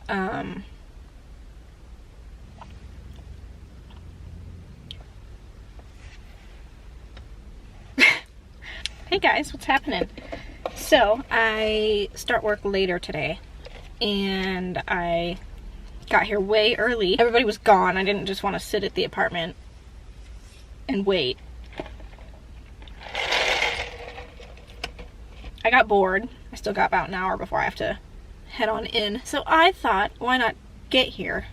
Hey guys, what's happening? So, I start work later today, and I got here way early. Everybody was gone. I didn't just want to sit at the apartment and wait. I got bored. I still got about an hour before I have to head on in. So I thought, why not get here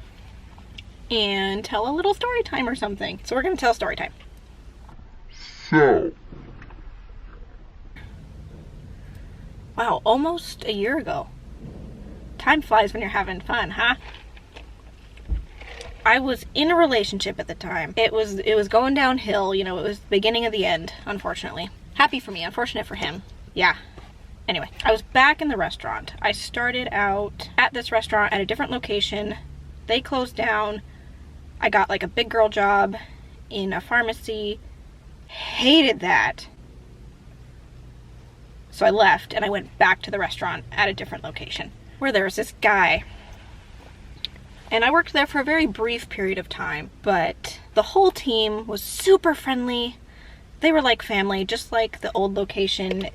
and tell a little story time or something. So we're going to tell story time. Wow, almost a year ago. Time flies when you're having fun, huh? I was in a relationship at the time. It was going downhill, you know, it was the beginning of the end, unfortunately. Happy for me, unfortunate for him. Yeah. Anyway, I was back in the restaurant. I started out at this restaurant at a different location. They closed down. I got like a big girl job in a pharmacy. Hated that. So I left and I went back to the restaurant at a different location where there was this guy. And I worked there for a very brief period of time, but the whole team was super friendly. They were like family, just like the old location.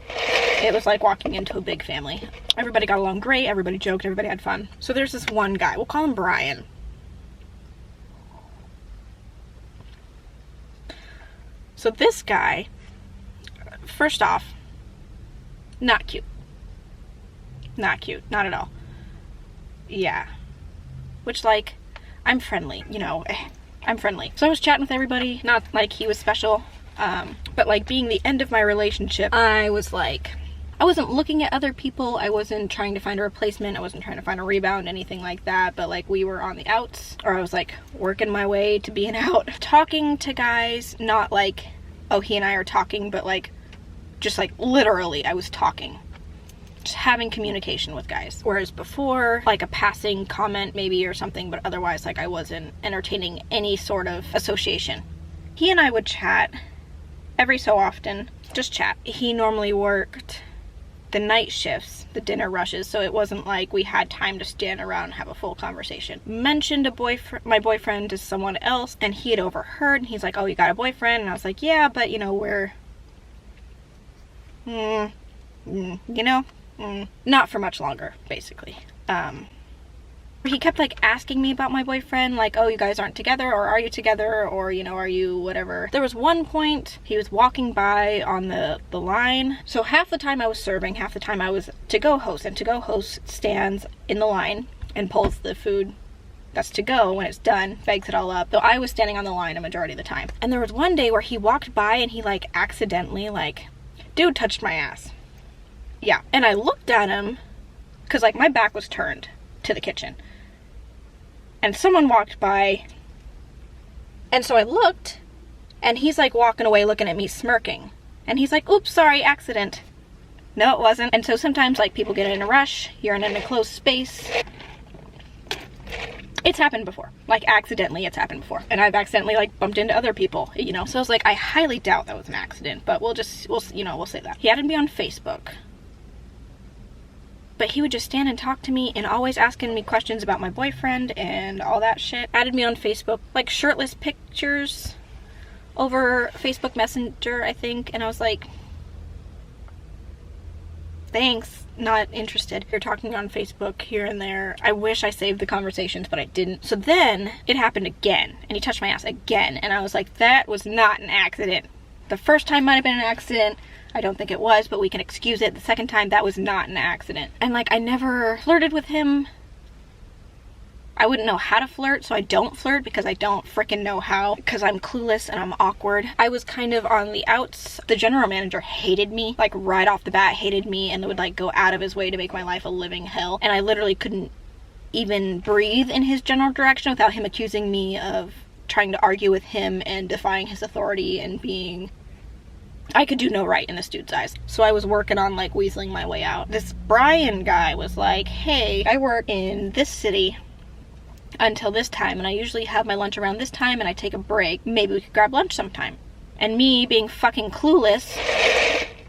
It was like walking into a big family. Everybody got along great, everybody joked, everybody had fun. So there's this one guy, we'll call him Brian. So this guy, first off, not cute. Not cute. Not at all. Yeah. Which, like, I'm friendly, you know. I'm friendly. So I was chatting with everybody. Not like he was special. But, like, being the end of my relationship, I was like, I wasn't looking at other people. I wasn't trying to find a replacement. I wasn't trying to find a rebound, anything like that. But, like, we were on the outs. Or I was, like, working my way to being out. Talking to guys. Not like, oh, he and I are talking, but, like, just like literally I was talking, just having communication with guys, whereas before, like a passing comment maybe or something, but otherwise like I wasn't entertaining any sort of association. He and I would chat every so often, just chat. He normally worked the night shifts, the dinner rushes, so it wasn't like we had time to stand around and have a full conversation. Mentioned my boyfriend to someone else, and he had overheard, and he's like, oh, you got a boyfriend? And I was like, yeah, but you know, we're not for much longer, basically. He kept like asking me about my boyfriend, like, oh, you guys aren't together, or are you together, or, you know, are you whatever. There was one point he was walking by on the line, so half the time I was serving, half the time I was to-go host, and to-go host stands in the line and pulls the food that's to go when it's done, bags it all up. So I was standing on the line a majority of the time. And there was one day where he walked by and he like accidentally, like, dude touched my ass. Yeah. And I looked at him because like my back was turned to the kitchen. And someone walked by. And so I looked and he's like walking away looking at me smirking. And he's like, oops, sorry, accident. No, it wasn't. And so sometimes like people get in a rush. You're in an enclosed space. It's happened before. Like accidentally it's happened before. And I've accidentally like bumped into other people, you know. So I was like, I highly doubt that was an accident, but we'll say that. He added me on Facebook. But he would just stand and talk to me and always asking me questions about my boyfriend and all that shit. Added me on Facebook, like shirtless pictures over Facebook Messenger, I think. And I was like, thanks, not interested. You're talking on Facebook here and there. I wish I saved the conversations, but I didn't. So then it happened again, and he touched my ass again. And I was like, that was not an accident. The first time might have been an accident. I don't think it was, but we can excuse it. The second time, that was not an accident. And like, I never flirted with him. I wouldn't know how to flirt, so I don't flirt because I don't freaking know how, because I'm clueless and I'm awkward. I was kind of on the outs. The general manager hated me, like right off the bat hated me, and would like go out of his way to make my life a living hell. And I literally couldn't even breathe in his general direction without him accusing me of trying to argue with him and defying his authority and being... I could do no right in this dude's eyes. So I was working on like weaseling my way out. This Brian guy was like, hey, I work in this city until this time, and I usually have my lunch around this time and I take a break. Maybe we could grab lunch sometime. And me being fucking clueless,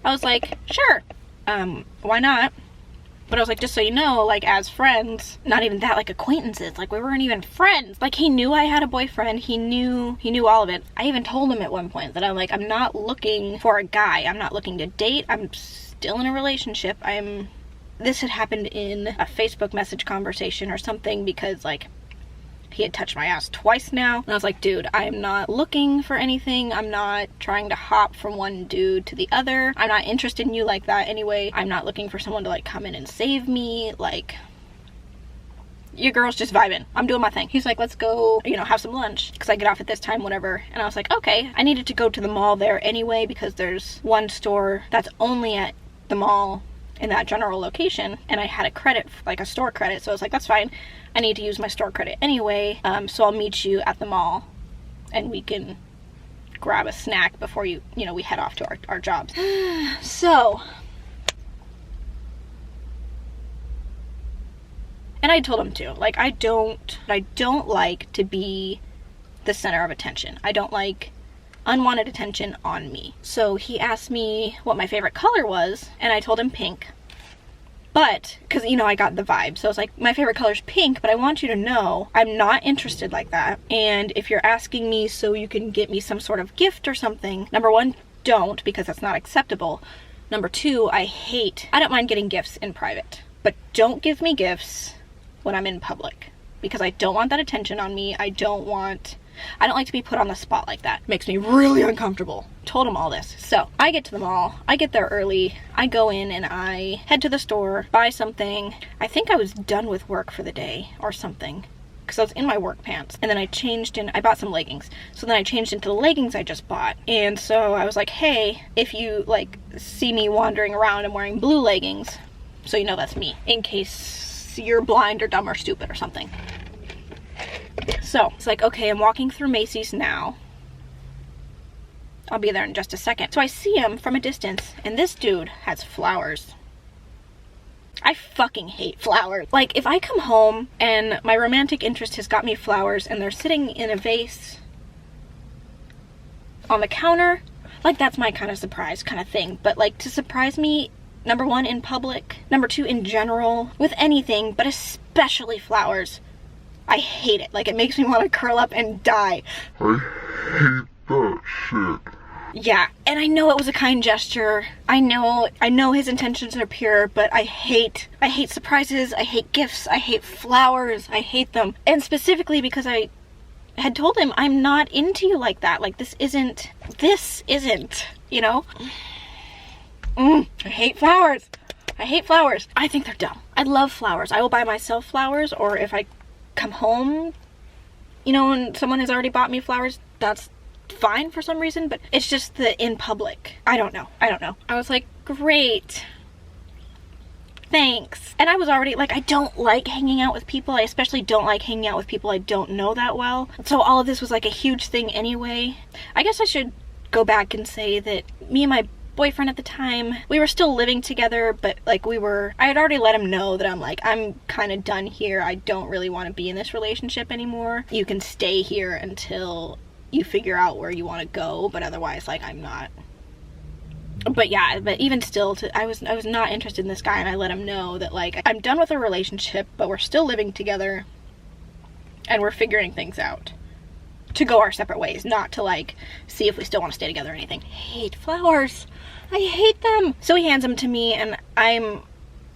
I was like, sure, why not? But I was like, just so you know, like, as friends, not even that, like, acquaintances, like, we weren't even friends. Like, he knew I had a boyfriend. He knew all of it. I even told him at one point that I'm like, I'm not looking for a guy. I'm not looking to date. I'm still in a relationship. This had happened in a Facebook message conversation or something, because, like, he had touched my ass twice now. And I was like, dude, I'm not looking for anything. I'm not trying to hop from one dude to the other. I'm not interested in you like that anyway. I'm not looking for someone to, like, come in and save me. Like, your girl's just vibing. I'm doing my thing. He's like, let's go, you know, have some lunch, because I get off at this time, whatever. And I was like, okay. I needed to go to the mall there anyway, because there's one store that's only at the mall in that general location, and I had a credit, like a store credit, so I was like, that's fine. I need to use my store credit anyway, so I'll meet you at the mall and we can grab a snack before we head off to our jobs. So, and I told him too, like, I don't like to be the center of attention. I don't like unwanted attention on me. So he asked me what my favorite color was, and I told him pink. But, because, you know, I got the vibe. So I was like, my favorite color is pink, but I want you to know I'm not interested like that. And if you're asking me so you can get me some sort of gift or something, number one, don't, because that's not acceptable. Number two, I don't mind getting gifts in private, but don't give me gifts when I'm in public, because I don't want that attention on me. I don't like to be put on the spot like that. It makes me really uncomfortable. Told him all this. So I get to the mall. I get there early. I go in and I head to the store, buy something. I think I was done with work for the day or something, because I was in my work pants. And then I bought some leggings. So then I changed into the leggings I just bought. And so I was like, hey, if you, like, see me wandering around, I'm wearing blue leggings, so you know that's me, in case you're blind or dumb or stupid or something. So it's like, okay, I'm walking through Macy's now. I'll be there in just a second. So I see him from a distance, and this dude has flowers. I fucking hate flowers. Like, if I come home and my romantic interest has got me flowers and they're sitting in a vase on the counter, like, that's my kind of surprise kind of thing. But, like, to surprise me, number one, in public, number two, in general, with anything, but especially flowers, I hate it. Like, it makes me want to curl up and die. I hate that shit. Yeah, and I know it was a kind gesture. I know his intentions are pure, but I hate surprises. I hate gifts. I hate flowers. I hate them. And specifically because I had told him I'm not into you like that. Like, this isn't, you know? I hate flowers. I hate flowers. I think they're dumb. I love flowers. I will buy myself flowers, or if I come home, you know, and someone has already bought me flowers, that's fine for some reason, but it's just the in public. I don't know. I was like, great. Thanks. And I was already, like, I don't like hanging out with people. I especially don't like hanging out with people I don't know that well. So all of this was like a huge thing anyway. I guess I should go back and say that me and my boyfriend at the time, we were still living together, but like I had already let him know that I'm kind of done here. I don't really want to be in this relationship anymore. You can stay here until you figure out where you want to go, but otherwise, like, I'm not. But yeah, but even still, I was not interested in this guy, and I let him know that, like, I'm done with a relationship, but we're still living together and we're figuring things out to go our separate ways, not to, like, see if we still want to stay together or anything. I hate flowers. I hate them. So he hands them to me, and I'm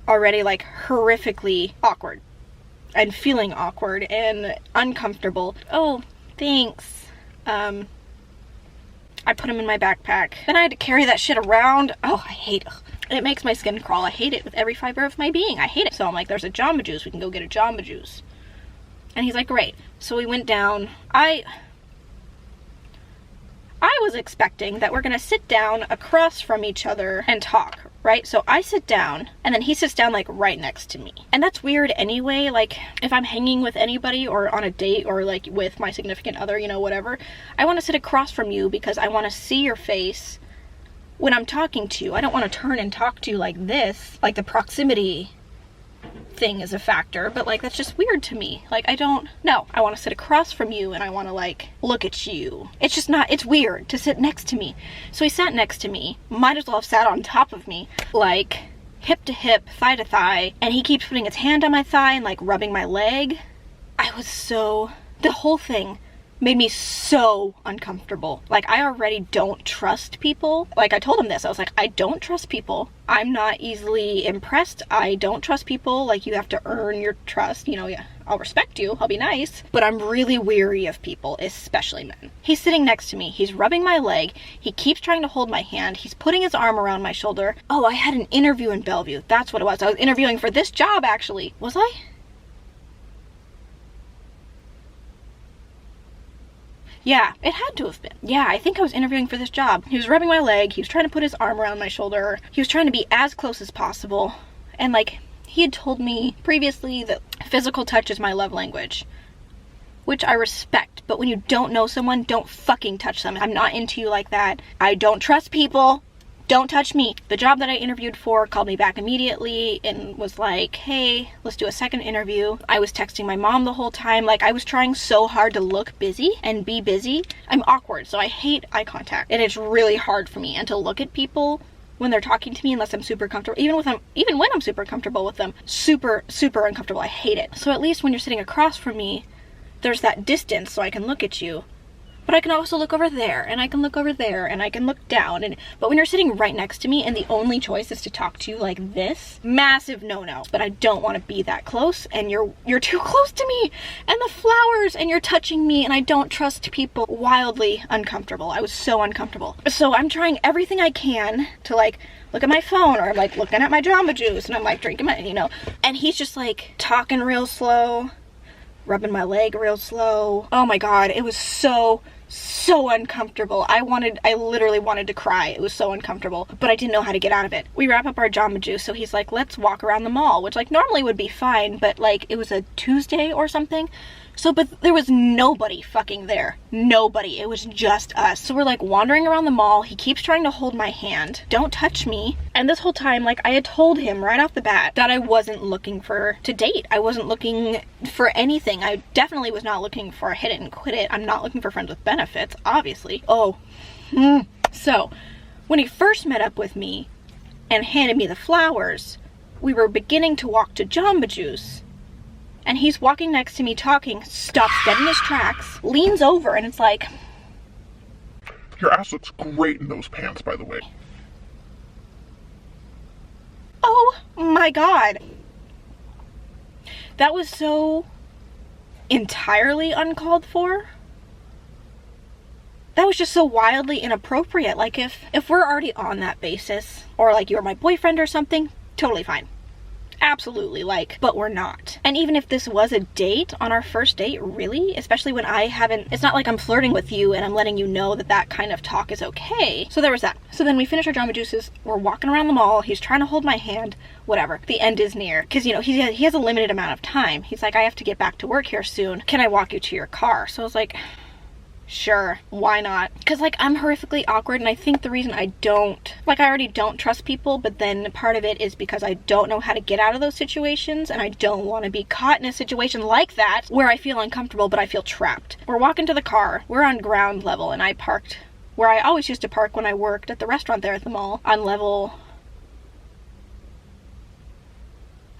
already, like, horrifically awkward and feeling awkward and uncomfortable. Oh, thanks. I put them in my backpack. Then I had to carry that shit around. Oh, I hate it. It makes my skin crawl. I hate it with every fiber of my being. I hate it. So I'm like, there's a Jamba Juice. We can go get a Jamba Juice. And he's like, great. So we went down. I was expecting that we're gonna sit down across from each other and talk, right? So I sit down, and then he sits down, like, right next to me. And that's weird anyway. Like, if I'm hanging with anybody or on a date or, like, with my significant other, you know, whatever, I want to sit across from you because I want to see your face when I'm talking to you. I don't want to turn and talk to you like this. Like, the proximity thing is a factor, but, like, that's just weird to me. Like, I want to sit across from you and I want to, like, look at you. It's just not, it's weird to sit next to me. So he sat next to me, might as well have sat on top of me. Like, hip to hip, thigh to thigh, and he keeps putting his hand on my thigh and like rubbing my leg. The whole thing made me so uncomfortable. Like, I already don't trust people. Like, I told him this. I was like, I don't trust people. I'm not easily impressed. I don't trust people. Like, you have to earn your trust. You know, yeah, I'll respect you. I'll be nice. But I'm really weary of people, especially men. He's sitting next to me. He's rubbing my leg. He keeps trying to hold my hand. He's putting his arm around my shoulder. Oh, I had an interview in Bellevue. That's what it was. I was interviewing for this job, actually. Was I? Yeah, it had to have been. Yeah, I think I was interviewing for this job. He was rubbing my leg. He was trying to put his arm around my shoulder. He was trying to be as close as possible. And like, he had told me previously that physical touch is my love language, which I respect. But when you don't know someone, don't fucking touch them. I'm not into you like that. I don't trust people. Don't touch me. The job that I interviewed for called me back immediately and was like, hey, let's do a second interview. I was texting my mom the whole time. Like, I was trying so hard to look busy and be busy. I'm awkward, so I hate eye contact. And it's really hard for me. And to look at people when they're talking to me, unless I'm super comfortable, even when I'm super comfortable with them, super, super uncomfortable. I hate it. So at least when you're sitting across from me, there's that distance so I can look at you. But I can also look over there, and I can look over there, and I can look down. But when you're sitting right next to me and the only choice is to talk to you like this, massive no-no. But I don't want to be that close, and you're too close to me, and the flowers, and you're touching me, and I don't trust people. Wildly uncomfortable. I was so uncomfortable. So I'm trying everything I can to like look at my phone, or I'm like looking at my Jamba Juice, and I'm like drinking my, you know. And he's just like talking real slow, rubbing my leg real slow. Oh my god, it was so uncomfortable. I literally wanted to cry. It was so uncomfortable, but I didn't know how to get out of it. We wrap up our Jamba Juice, so he's like, let's walk around the mall, which like normally would be fine, but like it was a Tuesday or something. So, but there was nobody fucking there. Nobody. It was just us. So we're like wandering around the mall. He keeps trying to hold my hand. Don't touch me. And this whole time, like, I had told him right off the bat that I wasn't looking to date. I wasn't looking for anything. I definitely was not looking for a hit it and quit it. I'm not looking for friends with benefits, obviously. So when he first met up with me and handed me the flowers, we were beginning to walk to Jamba Juice. And he's walking next to me talking, stops dead in his tracks, leans over, and it's like, your ass looks great in those pants, by the way. oh my god. That was so entirely uncalled for. That was just so wildly inappropriate. Like, if we're already on that basis, or like you're my boyfriend or something, totally fine. Absolutely, like, but we're not. And even if this was a date, on our first date, really? Especially when it's not like I'm flirting with you and I'm letting you know that kind of talk is okay. So there was that. So then we finish our Jamba Juices, we're walking around the mall, he's trying to hold my hand, whatever. The end is near. Because, you know, he has a limited amount of time. He's like, I have to get back to work here soon. Can I walk you to your car? So I was like, sure, why not? Because like, I'm horrifically awkward, and I think the reason I already don't trust people, but then part of it is because I don't know how to get out of those situations, and I don't want to be caught in a situation like that where I feel uncomfortable but I feel trapped. We're walking to the car, we're on ground level, and I parked where I always used to park when I worked at the restaurant there at the mall, on level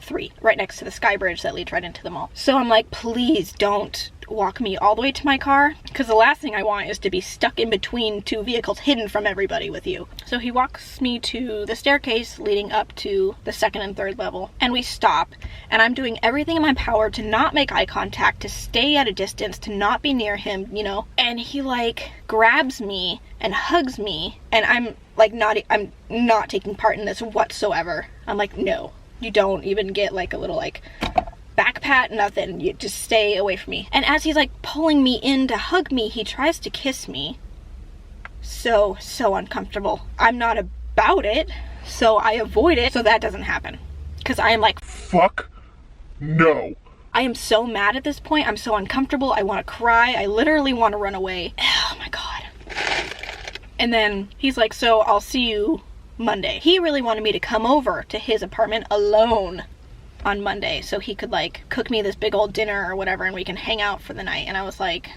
3, right next to the sky bridge that leads right into the mall. So I'm like, please don't walk me all the way to my car, because the last thing I want is to be stuck in between two vehicles, hidden from everybody with you. So he walks me to the staircase leading up to the 2nd and 3rd level, and we stop, and I'm doing everything in my power to not make eye contact, to stay at a distance, to not be near him, you know, and he like grabs me and hugs me, and I'm not taking part in this whatsoever. I'm like, no, you don't even get like a little like back pat, nothing. You just stay away from me. And as he's like pulling me in to hug me, he tries to kiss me. So uncomfortable. I'm not about it, so I avoid it so that doesn't happen. Because I am like, fuck no. I am so mad at this point. I'm so uncomfortable. I want to cry. I literally want to run away. Oh my god. And then he's like, so I'll see you Monday. He really wanted me to come over to his apartment alone on Monday so he could like cook me this big old dinner or whatever, and we can hang out for the night. And I was like,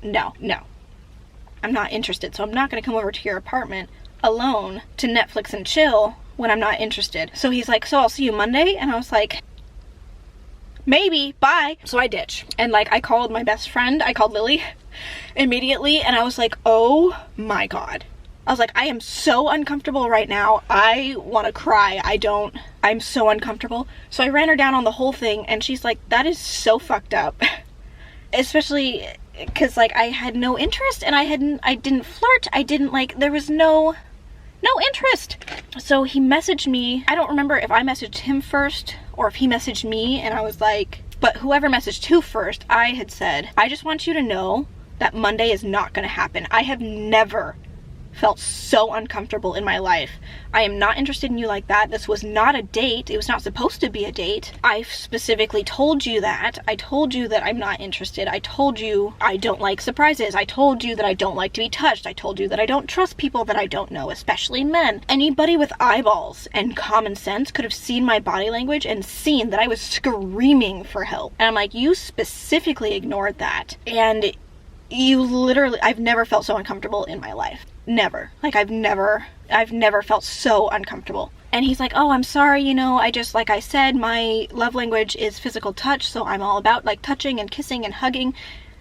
no, I'm not interested. So I'm not going to come over to your apartment alone to Netflix and chill when I'm not interested. So he's like, so I'll see you Monday? And I was like, maybe, bye. So I ditch. And like, I called my best friend, I called Lily immediately, and I was like, oh my God. I was like, I am so uncomfortable right now. I want to cry. I'm so uncomfortable. So I ran her down on the whole thing, and she's like, that is so fucked up. Especially because like I had no interest, and I didn't flirt. I didn't like, there was no interest. So he messaged me. I don't remember if I messaged him first or if he messaged me, and I was like, but whoever messaged who first, I had said, I just want you to know that Monday is not going to happen. I have never felt so uncomfortable in my life. I am not interested in you like that. This was not a date. It was not supposed to be a date. I specifically told you that. I told you that I'm not interested. I told you I don't like surprises. I told you that I don't like to be touched. I told you that I don't trust people that I don't know, especially men. Anybody with eyeballs and common sense could have seen my body language and seen that I was screaming for help. And I'm like, you specifically ignored that. And you literally, I've never felt so uncomfortable in my life. Never. Like, I've never felt so uncomfortable. And he's like, oh, I'm sorry, you know, I just, like I said, my love language is physical touch, so I'm all about, like, touching and kissing and hugging.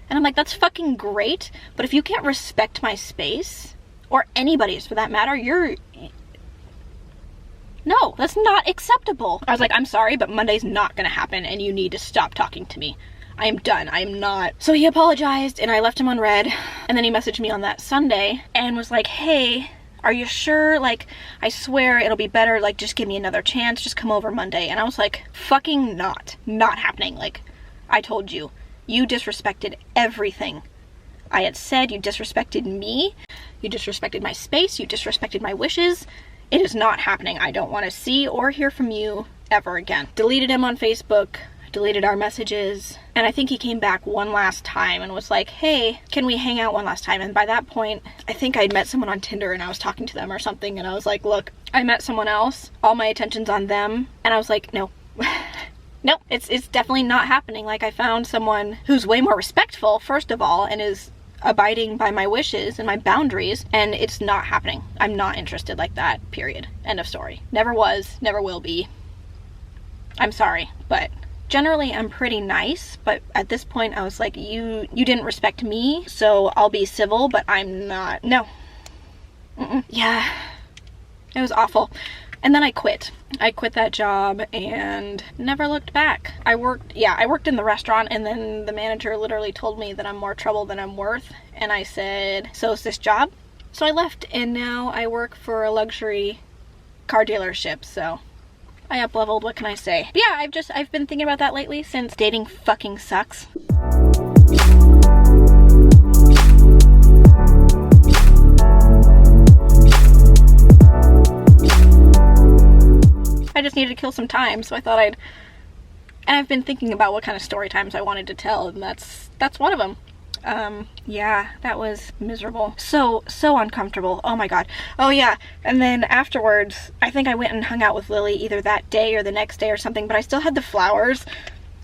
And I'm like, that's fucking great, but if you can't respect my space, or anybody's for that matter, no, that's not acceptable. I was like, I'm sorry, but Monday's not gonna happen, and you need to stop talking to me. I am done. I am not. So he apologized, and I left him on read, and then he messaged me on that Sunday and was like, hey, are you sure? Like, I swear it'll be better. Like, just give me another chance. Just come over Monday. And I was like, fucking not happening. Like, I told you, you disrespected everything I had said. You disrespected me. You disrespected my space. You disrespected my wishes. It is not happening. I don't want to see or hear from you ever again. Deleted him on Facebook. Deleted our messages, and I think he came back one last time and was like, hey, can we hang out one last time? And by that point, I think I'd met someone on Tinder and I was talking to them or something, and I was like, look, I met someone else, all my attention's on them, and I was like, no. Nope, it's definitely not happening. Like, I found someone who's way more respectful, first of all, and is abiding by my wishes and my boundaries, and it's not happening. I'm not interested like that, period. End of story. Never was, never will be. I'm sorry, but generally I'm pretty nice, but at this point I was like, you didn't respect me, so I'll be civil, but I'm not. No. Yeah. It was awful. And then I quit. I quit that job and never looked back. I worked in the restaurant, and then the manager literally told me that I'm more trouble than I'm worth, and I said, so is this job? So I left, and now I work for a luxury car dealership, so I up-leveled, what can I say? But yeah, I've been thinking about that lately since dating fucking sucks. I just needed to kill some time, so I thought and I've been thinking about what kind of story times I wanted to tell, and that's one of them. Yeah, that was miserable. So uncomfortable. Oh my God. Oh yeah. And then afterwards, I think I went and hung out with Lily either that day or the next day or something, but I still had the flowers.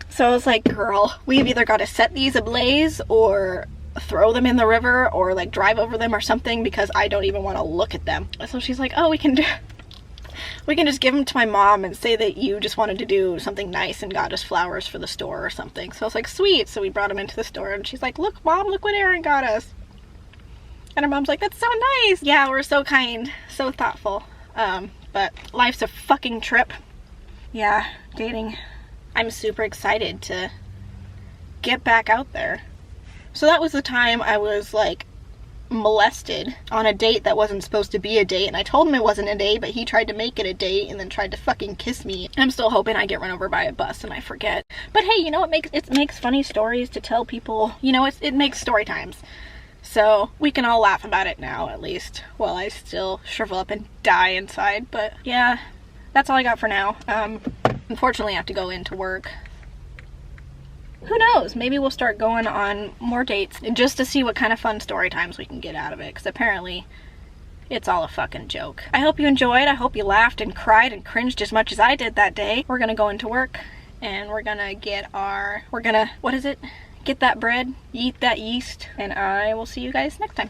So I was like, girl, we've either got to set these ablaze or throw them in the river or like drive over them or something, because I don't even want to look at them. So she's like, oh, we can just give them to my mom and say that you just wanted to do something nice and got us flowers for the store or something. So I was like, sweet. So we brought them into the store, and she's like, look, Mom, look what Aaron got us. And her mom's like, that's so nice. Yeah, we're so kind, so thoughtful. But life's a fucking trip. Yeah, dating. I'm super excited to get back out there. So that was the time I was like molested on a date that wasn't supposed to be a date, and I told him it wasn't a date, but he tried to make it a date and then tried to fucking kiss me. I'm still hoping I get run over by a bus and I forget. But hey, you know what it makes funny stories to tell people. You know, it makes story times. So we can all laugh about it now, at least, while I still shrivel up and die inside. But yeah, that's all I got for now. Unfortunately I have to go into work. Who knows, maybe we'll start going on more dates just to see what kind of fun story times we can get out of it, because apparently it's all a fucking joke. I hope you enjoyed. I hope you laughed and cried and cringed as much as I did that day. We're gonna go into work and we're gonna get what is it? Get that bread, eat that yeast, and I will see you guys next time.